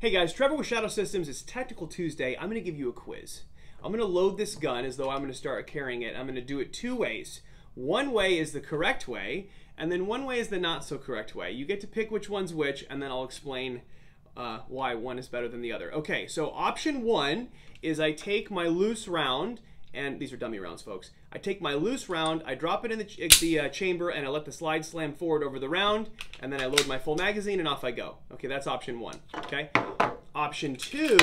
Hey guys, Trevor with Shadow Systems. It's Technical Tuesday. I'm going to give you a quiz. I'm going to load this gun as though I'm going to start carrying it. I'm going to do it two ways. One way is the correct way, and then one way is the not so correct way. You get to pick which one's which, and then I'll explain why one is better than the other. Okay, so option one is I take my loose round, and these are dummy rounds, folks. I take my loose round, I drop it in the chamber, and I let the slide slam forward over the round, and then I load my full magazine, and off I go. Okay, that's option one, okay? Option two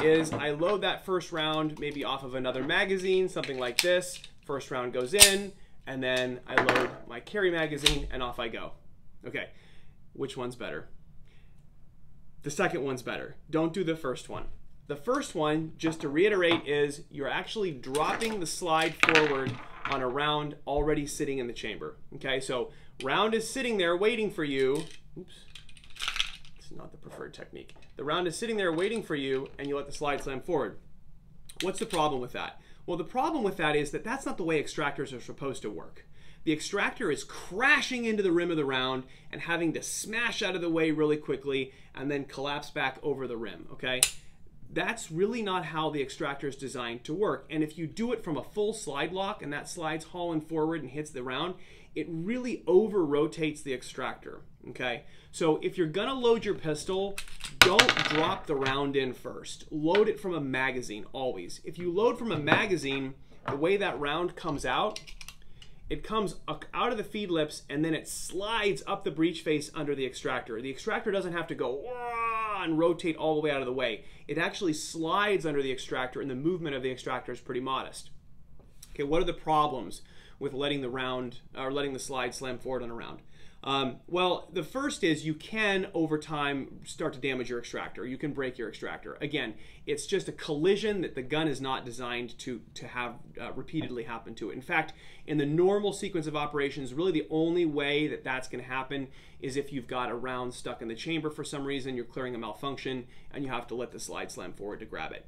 is I load that first round maybe off of another magazine, something like this. First round goes in, and then I load my carry magazine, and off I go. Okay, which one's better? The second one's better. Don't do the first one. The first one, just to reiterate, is you're actually dropping the slide forward on a round already sitting in the chamber. Okay, so round is sitting there waiting for you. Oops, it's not the preferred technique. The round is sitting there waiting for you, and you let the slide slam forward. What's the problem with that? Well, the problem with that is that that's not the way extractors are supposed to work. The extractor is crashing into the rim of the round and having to smash out of the way really quickly and then collapse back over the rim, okay? That's really not how the extractor is designed to work. And if you do it from a full slide lock and that slide's hauling forward and hits the round, it really over-rotates the extractor, okay? So if you're gonna load your pistol, don't drop the round in first. Load it from a magazine, always. If you load from a magazine, the way that round comes out, it comes out of the feed lips and then it slides up the breech face under the extractor. The extractor doesn't have to go and rotate all the way out of the way. It actually slides under the extractor, and the movement of the extractor is pretty modest. Okay, what are the problems with letting the round or letting the slide slam forward on a round? Well, the first is you can, over time, start to damage your extractor. You can break your extractor. Again, it's just a collision that the gun is not designed to have repeatedly happen to it. In fact, in the normal sequence of operations, really the only way that that's going to happen is if you've got a round stuck in the chamber for some reason, you're clearing a malfunction, and you have to let the slide slam forward to grab it.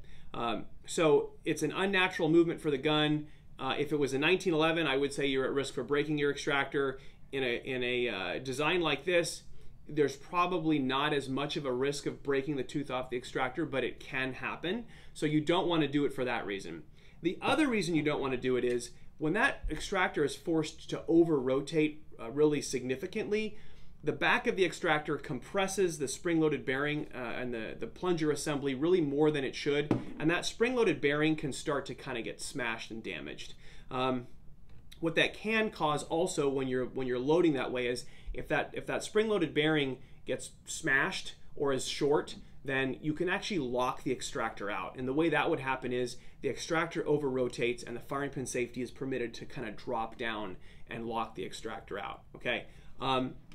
So it's an unnatural movement for the gun. If it was a 1911, I would say you're at risk for breaking your extractor. In a design like this, there's probably not as much of a risk of breaking the tooth off the extractor, but it can happen. So you don't want to do it for that reason. The other reason you don't want to do it is when that extractor is forced to over-rotate really significantly, the back of the extractor compresses the spring-loaded bearing and the plunger assembly really more than it should, and that spring-loaded bearing can start to kind of get smashed and damaged. What that can cause also when you're loading that way is if that spring-loaded bearing gets smashed or is short, then you can actually lock the extractor out. And the way that would happen is the extractor over-rotates and the firing pin safety is permitted to kind of drop down and lock the extractor out, okay?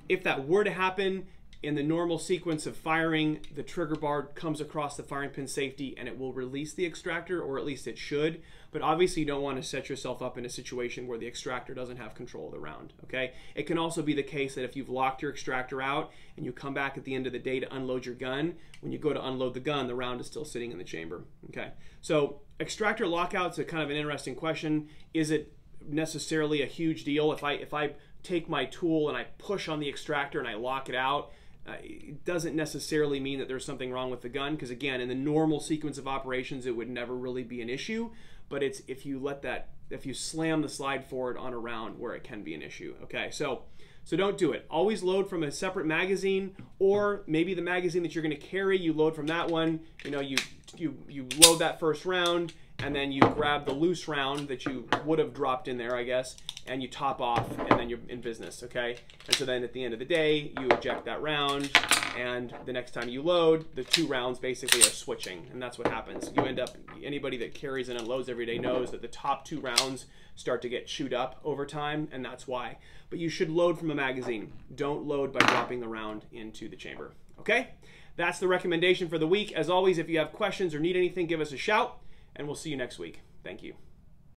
If that were to happen, in the normal sequence of firing, the trigger bar comes across the firing pin safety and it will release the extractor, or at least it should. But obviously you don't want to set yourself up in a situation where the extractor doesn't have control of the round, okay? It can also be the case that if you've locked your extractor out and you come back at the end of the day to unload your gun, when you go to unload the gun, the round is still sitting in the chamber, okay? So extractor lockouts are kind of an interesting question. Is it necessarily a huge deal? If I take my tool and I push on the extractor and I lock it out, it doesn't necessarily mean that there's something wrong with the gun, because again, in the normal sequence of operations, it would never really be an issue. But it's if you slam the slide forward on a round where it can be an issue. Okay, so don't do it. Always load from a separate magazine, or maybe the magazine that you're going to carry, you load from that one. You know, you load that first round, and then you grab the loose round that you would have dropped in there, I guess, and you top off, and then you're in business, okay? And so then at the end of the day, you eject that round, and the next time you load, the two rounds basically are switching, and that's what happens. You end up, anybody that carries and unloads every day knows that the top two rounds start to get chewed up over time, and that's why. But you should load from a magazine. Don't load by dropping the round into the chamber, okay? That's the recommendation for the week. As always, if you have questions or need anything, give us a shout, and we'll see you next week. Thank you.